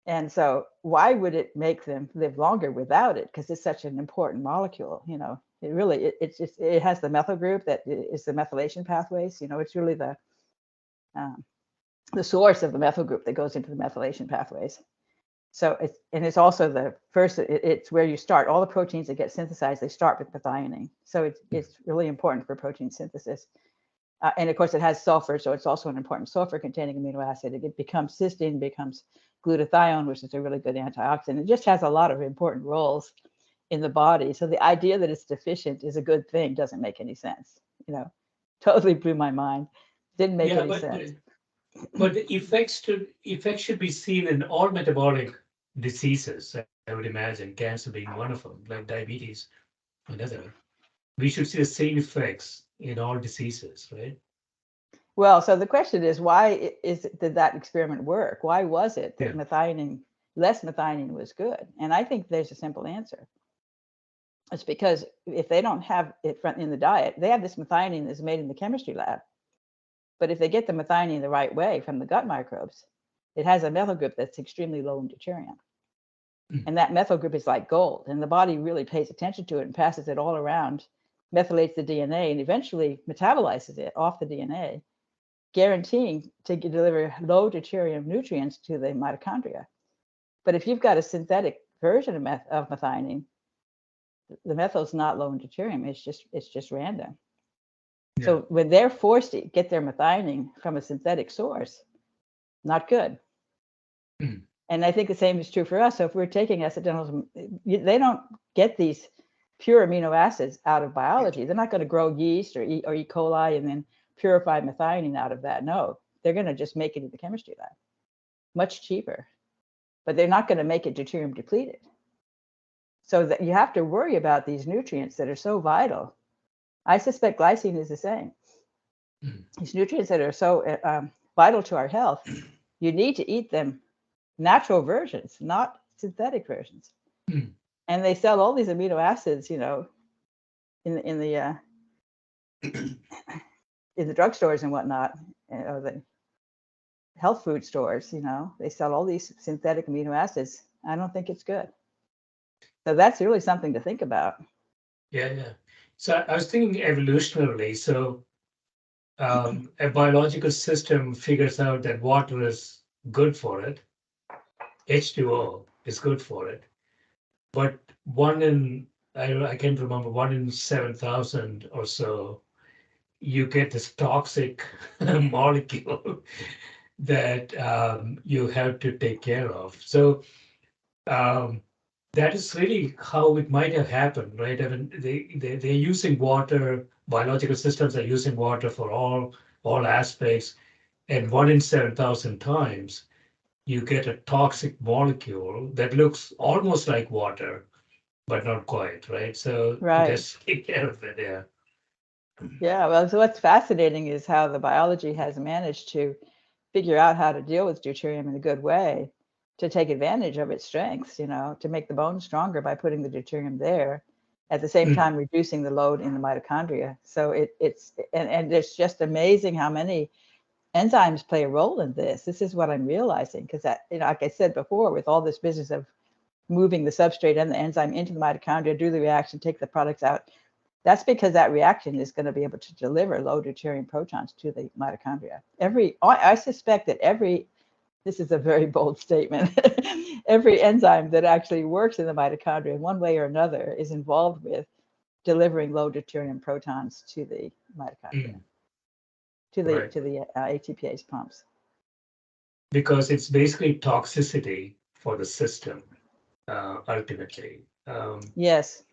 And so why would it make them live longer without it? Because it's such an important molecule, you know. It really, it has the methyl group that is the methylation pathways. You know, it's really the source of the methyl group that goes into the methylation pathways. So it's also the first, it's where you start. All the proteins that get synthesized, they start with methionine. So it's really important for protein synthesis. And of course, it has sulfur, so it's also an important sulfur-containing amino acid. It becomes cysteine, becomes glutathione, which is a really good antioxidant. It just has a lot of important roles in the body. So the idea that it's deficient is a good thing doesn't make any sense. You know, totally blew my mind. Didn't make any sense. But the effects should be seen in all metabolic diseases. I would imagine cancer being one of them, like diabetes, another. We should see the same effects in all diseases, right? Well, so the question is, why did that experiment work? Why was it that less methionine was good? And I think there's a simple answer. It's because if they don't have it in the diet, they have this methionine that's made in the chemistry lab. But if they get the methionine the right way from the gut microbes, it has a methyl group that's extremely low in deuterium. And that methyl group is like gold, and the body really pays attention to it and passes it all around, methylates the DNA, and eventually metabolizes it off the DNA, guaranteeing to deliver low deuterium nutrients to the mitochondria. But if you've got a synthetic version of methionine, the methyl is not low in deuterium. It's just random. Yeah. So when they're forced to get their methionine from a synthetic source, not good. And I think the same is true for us. So if we're taking S-adenosine, they don't get these pure amino acids out of biology. They're not going to grow yeast or E. coli and then purify methionine out of that. No, they're going to just make it in the chemistry lab, much cheaper. But they're not going to make it deuterium depleted. So that you have to worry about these nutrients that are so vital. I suspect glycine is the same. These nutrients that are so vital to our health, you need to eat them natural versions, not synthetic versions. And they sell all these amino acids, you know, in the in the drugstores and whatnot, or the health food stores, they sell all these synthetic amino acids. I don't think it's good. So that's really something to think about. Yeah. So I was thinking evolutionarily. So a biological system figures out that water is good for it. H2O is good for it. But I can't remember, 1 in 7,000 or so, you get this toxic molecule that you have to take care of. So um, that is really how it might have happened, right? I mean, they're using water, biological systems are using water for all aspects, and 1 in 7,000 times you get a toxic molecule that looks almost like water, but not quite, right? So Right. just take care of it, yeah. Yeah. Well, so what's fascinating is how the biology has managed to figure out how to deal with deuterium in a good way to take advantage of its strengths, to make the bone stronger by putting the deuterium there, at the same time reducing the load in the mitochondria. So it's just amazing how many enzymes play a role in this. This is what I'm realizing, because that, like I said before, with all this business of moving the substrate and the enzyme into the mitochondria, do the reaction, take the products out. That's because that reaction is going to be able to deliver low deuterium protons to the mitochondria. I suspect that this is a very bold statement, every enzyme that actually works in the mitochondria in one way or another is involved with delivering low deuterium protons to the mitochondria, to the ATPase pumps. Because it's basically toxicity for the system, ultimately. Yes.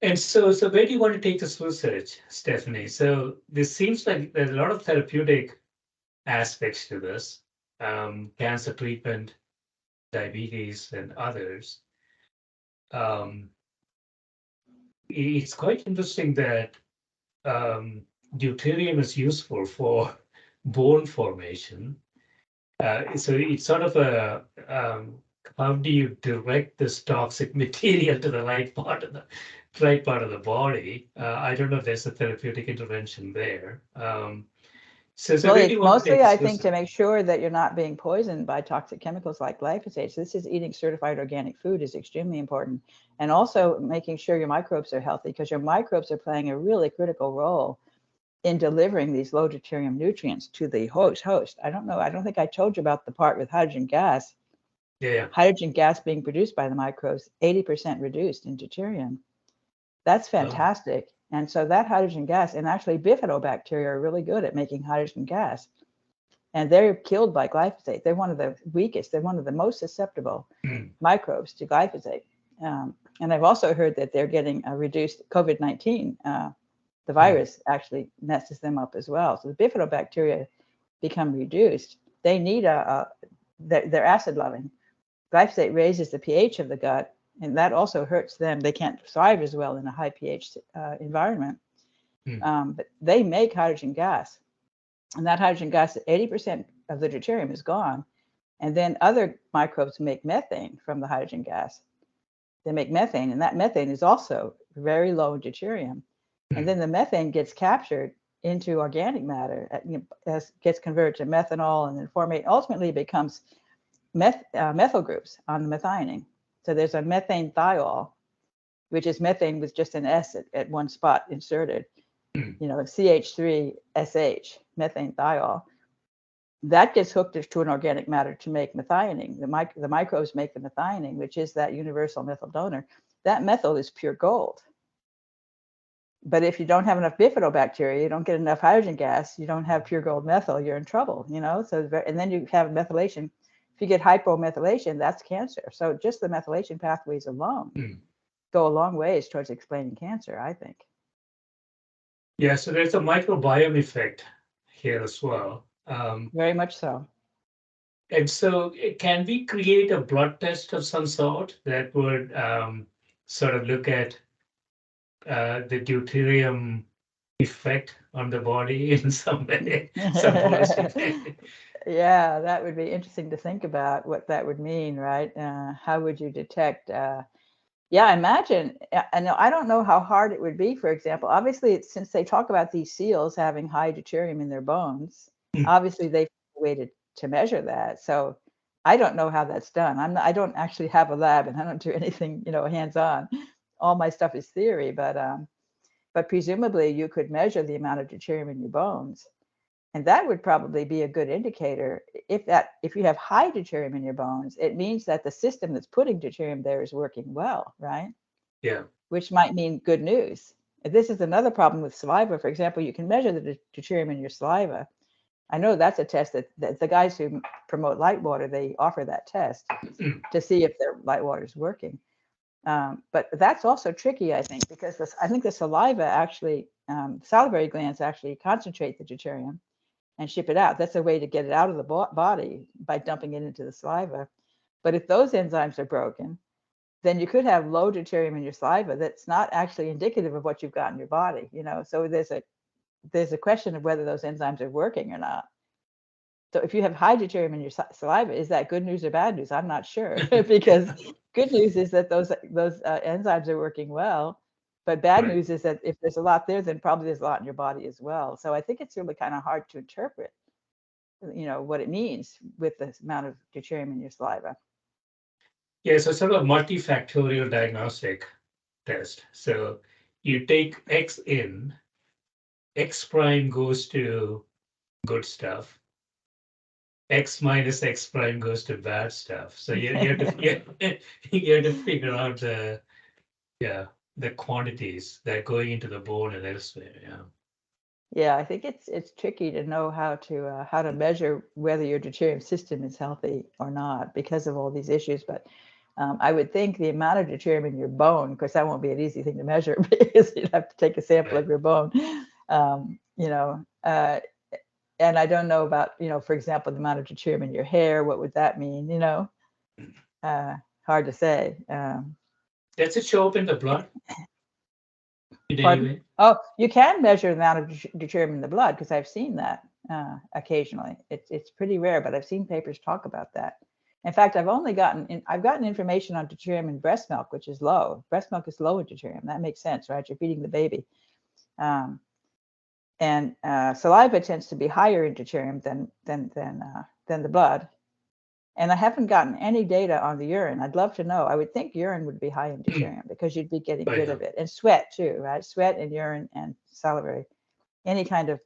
And so where do you want to take this research, Stephanie? So this seems like there's a lot of therapeutic aspects to this, cancer treatment, diabetes, and others. It's quite interesting that deuterium is useful for bone formation. So it's sort of how do you direct this toxic material to the right part of the body? I don't know if there's a therapeutic intervention there. So Well, where do it's you want to take mostly, I this think, to research? make sure that you're not being poisoned by toxic chemicals like glyphosate. So this is eating certified organic food is extremely important. And also making sure your microbes are healthy, because your microbes are playing a really critical role in delivering these low deuterium nutrients to the host. I don't know. I don't think I told you about the part with hydrogen gas. Yeah. Hydrogen gas being produced by the microbes, 80% reduced in deuterium. That's fantastic. And so that hydrogen gas, and actually bifidobacteria are really good at making hydrogen gas. And they're killed by glyphosate. They're one of the weakest, they're one of the most susceptible microbes to glyphosate. And I've also heard that they're getting a reduced COVID-19. The virus actually messes them up as well. So the bifidobacteria become reduced. They need they're acid loving. Glyphosate raises the pH of the gut, and that also hurts them. They can't thrive as well in a high pH environment. But they make hydrogen gas, and that hydrogen gas, 80% of the deuterium is gone. And then other microbes make methane from the hydrogen gas. They make methane, and that methane is also very low in deuterium. And then the methane gets captured into organic matter, gets converted to methanol and then formate. Ultimately, it becomes methyl groups on the methionine. So there's a methane thiol, which is methane with just an S at one spot inserted, CH3SH, methane thiol. That gets hooked to an organic matter to make methionine. The microbes make the methionine, which is that universal methyl donor. That methyl is pure gold. But if you don't have enough bifidobacteria, you don't get enough hydrogen gas, you don't have pure gold methyl, you're in trouble, So, and then you have methylation. If you get hypomethylation, that's cancer. So just the methylation pathways alone go a long ways towards explaining cancer, I think. Yeah, so there's a microbiome effect here as well. Very much so. And so can we create a blood test of some sort that would sort of look at the deuterium effect on the body in some way, some holistic way? Yeah, that would be interesting to think about what that would mean, right? How would you detect Yeah, I imagine. I don't know how hard it would be, for example. Obviously, since they talk about these seals having high deuterium in their bones, Hmm. obviously they found a way to measure that. So I don't know how that's done. I don't actually have a lab and I don't do anything, hands-on. All my stuff is theory, but presumably you could measure the amount of deuterium in your bones. And that would probably be a good indicator. If you have high deuterium in your bones, it means that the system that's putting deuterium there is working well, right? Yeah. Which might mean good news. This is another problem with saliva. For example, you can measure the deuterium in your saliva. I know that's a test that the guys who promote light water, they offer that test to see if their light water is working. But that's also tricky, I think, because I think the saliva actually, salivary glands actually concentrate the deuterium and ship it out. That's a way to get it out of the body by dumping it into the saliva. But if those enzymes are broken, then you could have low deuterium in your saliva that's not actually indicative of what you've got in your body. So there's a question of whether those enzymes are working or not. So if you have high deuterium in your saliva, is that good news or bad news? I'm not sure because good news is that those enzymes are working well, but bad Right. news is that if there's a lot there, then probably there's a lot in your body as well. So I think it's really kind of hard to interpret, what it means with the amount of deuterium in your saliva. Yeah, so sort of a multifactorial diagnostic test. So you take X in, X prime goes to good stuff, X minus X prime goes to bad stuff. So you have to you have to figure out yeah the quantities that are going into the bone and elsewhere. Yeah. Yeah, I think it's tricky to know how to measure whether your deuterium system is healthy or not because of all these issues. But I would think the amount of deuterium in your bone, because that won't be an easy thing to measure because you'd have to take a sample of Right. your bone. Um, you know, uh, and I don't know about, for example, the amount of deuterium in your hair. What would that mean? Uh, Hard to say. Does it show up in the blood in any Pardon? way? Oh, you can measure the amount of deuterium in the blood because I've seen that occasionally. It's pretty rare, but I've seen papers talk about that. In fact, I've gotten information on deuterium in breast milk, which is low. Breast milk is low in deuterium. That makes sense, right? You're feeding the baby, um, and saliva tends to be higher in deuterium than the blood. And I haven't gotten any data on the urine. I'd love to know. I would think urine would be high in deuterium because you'd be getting Oh rid yeah. of it. And sweat too, right? Sweat and urine and salivary, any kind of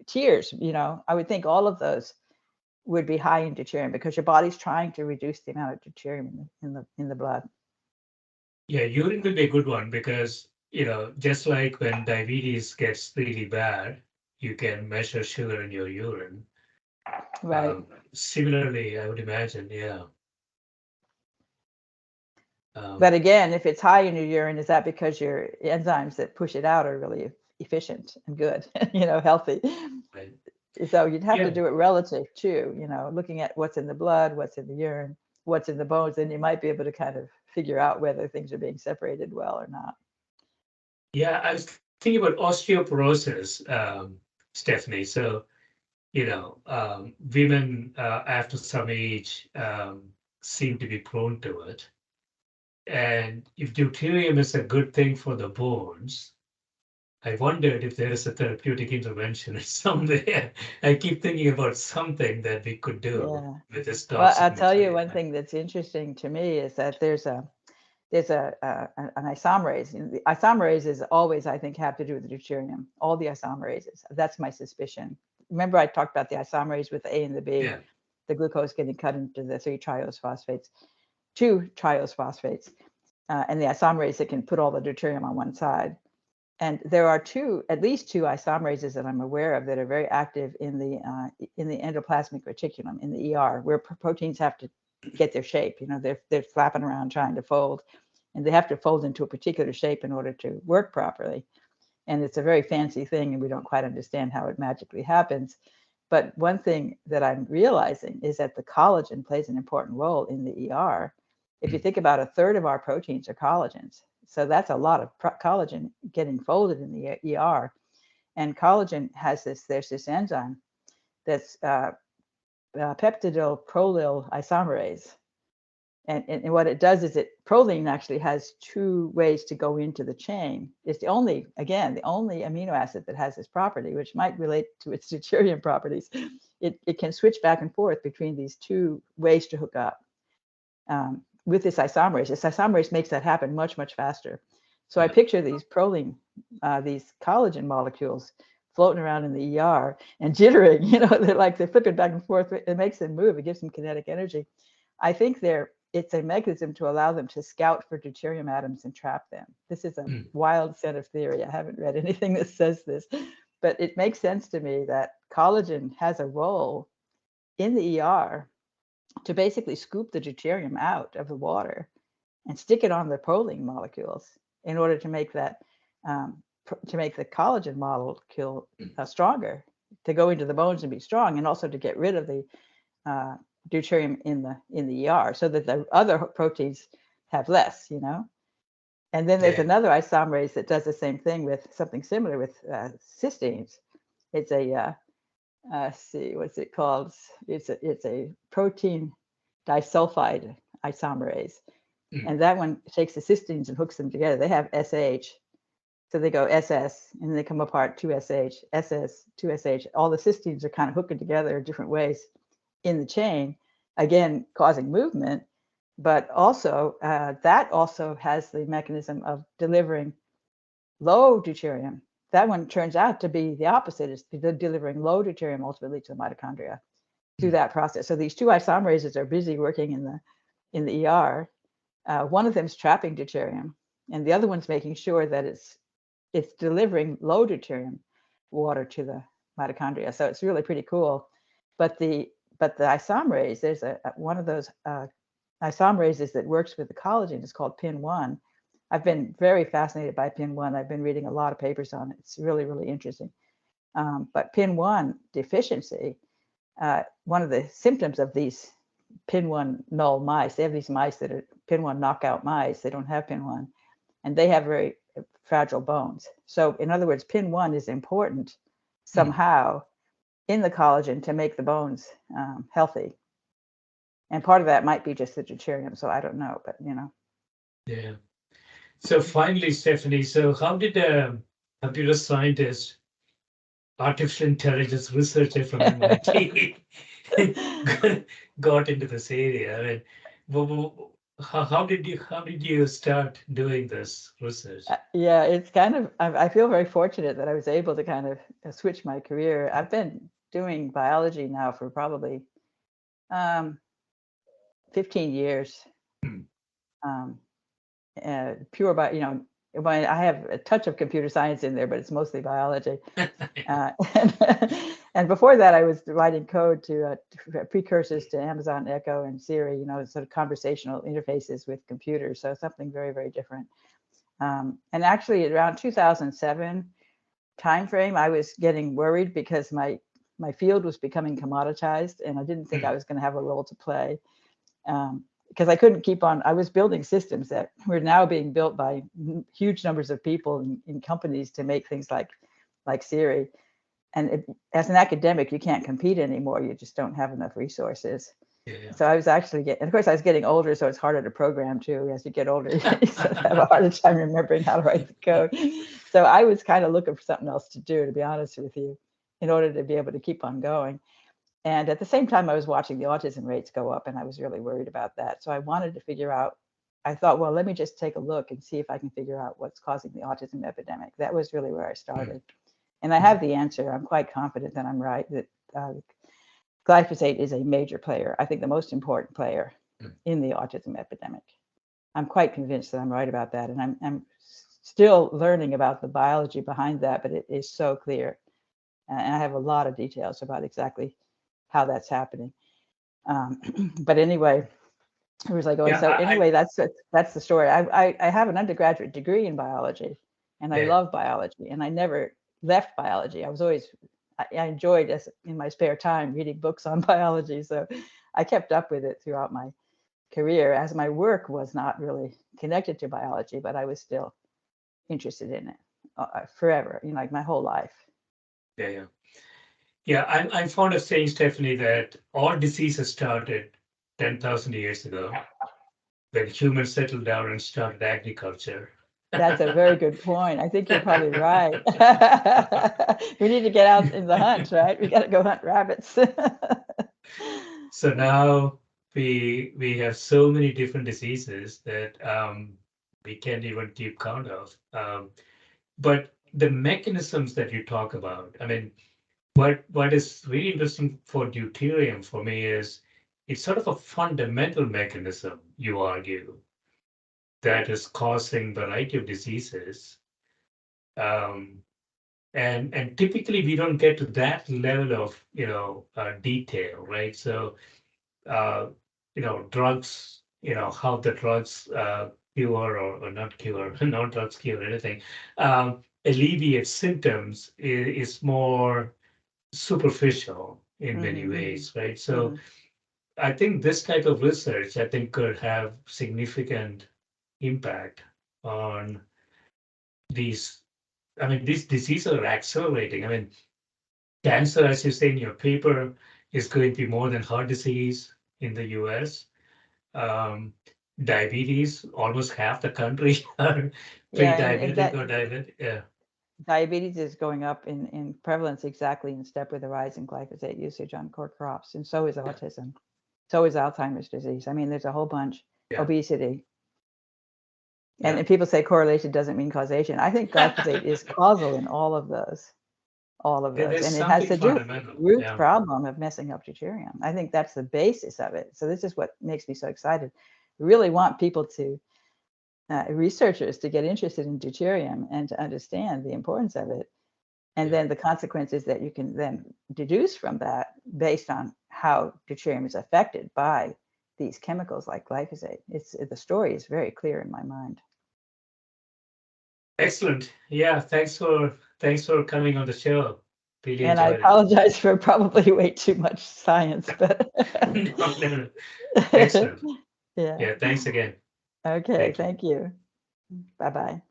tears, I would think all of those would be high in deuterium because your body's trying to reduce the amount of deuterium in the blood. Yeah, urine will be a good one because, just like when diabetes gets really bad, you can measure sugar in your urine. Right. Similarly, I would imagine, yeah. But Um, again, if it's high in your urine, is that because your enzymes that push it out are really efficient and good, healthy? right. So you'd have to Yeah, do it relative too, looking at what's in the blood, what's in the urine, what's in the bones, and you might be able to kind of figure out whether things are being separated well or not. yeah. I was thinking about osteoporosis, Stephanie. So, women after some age seem to be prone to it. And if deuterium is a good thing for the bones, I wondered if there is a therapeutic intervention somewhere. I keep thinking about something that we could do Yeah. with this Well, toxic I'll tell you material. one thing that's interesting to me is that there's an isomerase. The isomerases always, I think, have to do with the deuterium. All the isomerases. That's my suspicion. Remember, I talked about the isomerase with the A and the B, Yeah. the glucose getting cut into the two triose phosphates, and the isomerase that can put all the deuterium on one side. And there are at least two isomerases that I'm aware of that are very active in the endoplasmic reticulum in the ER, where proteins have to get their shape. They're flapping around trying to fold, and they have to fold into a particular shape in order to work properly. And it's a very fancy thing, and we don't quite understand how it magically happens. But one thing that I'm realizing is that the collagen plays an important role in the ER. If you think about a third of our proteins are collagens, so that's a lot of collagen getting folded in the ER. And collagen there's this enzyme that's peptidyl prolyl isomerase. And what it does is proline actually has two ways to go into the chain. It's the only amino acid that has this property, which might relate to its deuterium properties. It can switch back and forth between these two ways to hook up with this isomerase. This isomerase makes that happen much, much faster. So I picture these proline, these collagen molecules floating around in the ER and jittering, they're flipping back and forth. It makes them move. It gives them kinetic energy. I think it's a mechanism to allow them to scout for deuterium atoms and trap them. This is a wild set of theory. I haven't read anything that says this, but it makes sense to me that collagen has a role in the ER to basically scoop the deuterium out of the water and stick it on the proline molecules in order to make that to make the collagen molecule stronger, to go into the bones and be strong, and also to get rid of the deuterium in the ER, so that the other proteins have less, And then there's another isomerase that does the same thing with something similar with cysteines. It's a see, what's it called? It's a protein disulfide isomerase, and that one takes the cysteines and hooks them together. They have SH, so they go SS, and then they come apart 2SH, SS, 2SH. All the cysteines are kind of hooking together different ways in the chain, again causing movement, but also that also has the mechanism of delivering low deuterium. That one turns out to be the opposite. It's delivering low deuterium ultimately to the mitochondria through that process. So these two isomerases are busy working in the ER. One of them is trapping deuterium, and the other one's making sure that it's delivering low deuterium water to the mitochondria. So it's really pretty cool. But the isomerase, there's one of those isomerases that works with the collagen is called PIN1. I've been very fascinated by PIN1. I've been reading a lot of papers on it. It's really, really interesting. But PIN1 deficiency, one of the symptoms of these PIN1 null mice, they have these mice that are PIN1 knockout mice. They don't have PIN1, and they have very fragile bones. So in other words, PIN1 is important somehow in the collagen to make the bones healthy. And part of that might be just the deuterium. So I don't know, but Yeah. So finally, Stephanie, so how did a computer scientist, artificial intelligence researcher from MIT got into this area? And how did you start doing this research? Yeah, it's kind of, I feel very fortunate that I was able to kind of switch my career. I've been doing biology now for probably 15 years. Pure I have a touch of computer science in there, but it's mostly biology. And before that, I was writing code to precursors to Amazon Echo and Siri, sort of conversational interfaces with computers. So something very, very different. And actually, around 2007 timeframe, I was getting worried because my field was becoming commoditized, and I didn't think I was going to have a role to play. Because I couldn't keep on, I was building systems that were now being built by huge numbers of people in companies to make things like Siri. And as an academic, you can't compete anymore. You just don't have enough resources. Yeah. So I was actually and of course I was getting older, so it's harder to program too. As you get older, you sort of have a harder time remembering how to write the code. So I was kind of looking for something else to do, to be honest with you, in order to be able to keep on going. And at the same time, I was watching the autism rates go up, and I was really worried about that. So I wanted to figure out, I thought, well, let me just take a look and see if I can figure out what's causing the autism epidemic. That was really where I started. And I have the answer. I'm quite confident that I'm right, that glyphosate is a major player. I think the most important player in the autism epidemic. I'm quite convinced that I'm right about that. And I'm still learning about the biology behind that, but it is so clear. And I have a lot of details about exactly how that's happening. But anyway, where was I going? So anyway, that's the story. I have an undergraduate degree in biology, and I love biology, and I never left biology. I enjoyed in my spare time reading books on biology. So I kept up with it throughout my career, as my work was not really connected to biology, but I was still interested in it forever, like my whole life. Yeah, I'm fond of saying, Stephanie, that all diseases started 10,000 years ago, when humans settled down and started agriculture. That's a very good point. I think you're probably right. We need to get out in the hunt, right? We got to go hunt rabbits. So now we have so many different diseases that we can't even keep count of. But the mechanisms that you talk about, I mean, what is really interesting for deuterium for me is it's sort of a fundamental mechanism, you argue, that is causing variety of diseases. Um, and typically we don't get to that level of detail, right? So uh, drugs, how the drugs cure or not cure, no drugs cure anything, alleviate symptoms is more superficial in many ways, right? So I think this type of research, I think, could have significant impact on these. I mean, these diseases are accelerating. I mean, cancer, as you say in your paper, is going to be more than heart disease in the US. Um, Diabetes, almost half the country are Yeah, and pre-diabetic that or diabetic. Yeah, diabetes is going up in prevalence exactly in step with the rise in glyphosate usage on core crops, and so is autism. So is Alzheimer's disease. I mean, there's a whole bunch. yeah, Obesity. yeah. And people say correlation doesn't mean causation. I think glyphosate is causal in all of those. There's And it has something to do with fundamental. the root Yeah, problem of messing up deuterium. I think that's the basis of it. So this is what makes me so excited. We really want people to, researchers to get interested in deuterium and to understand the importance of it. And yeah. then the consequences that you can then deduce from that based on how deuterium is affected by these chemicals like glyphosate. The story is very clear in my mind. Excellent. Yeah, thanks for coming on the show. Really And I enjoyed it. apologize for probably way too much science, but No, no, no. Excellent. yeah. Yeah, thanks again. Okay, Thank you. thank you. Bye-bye.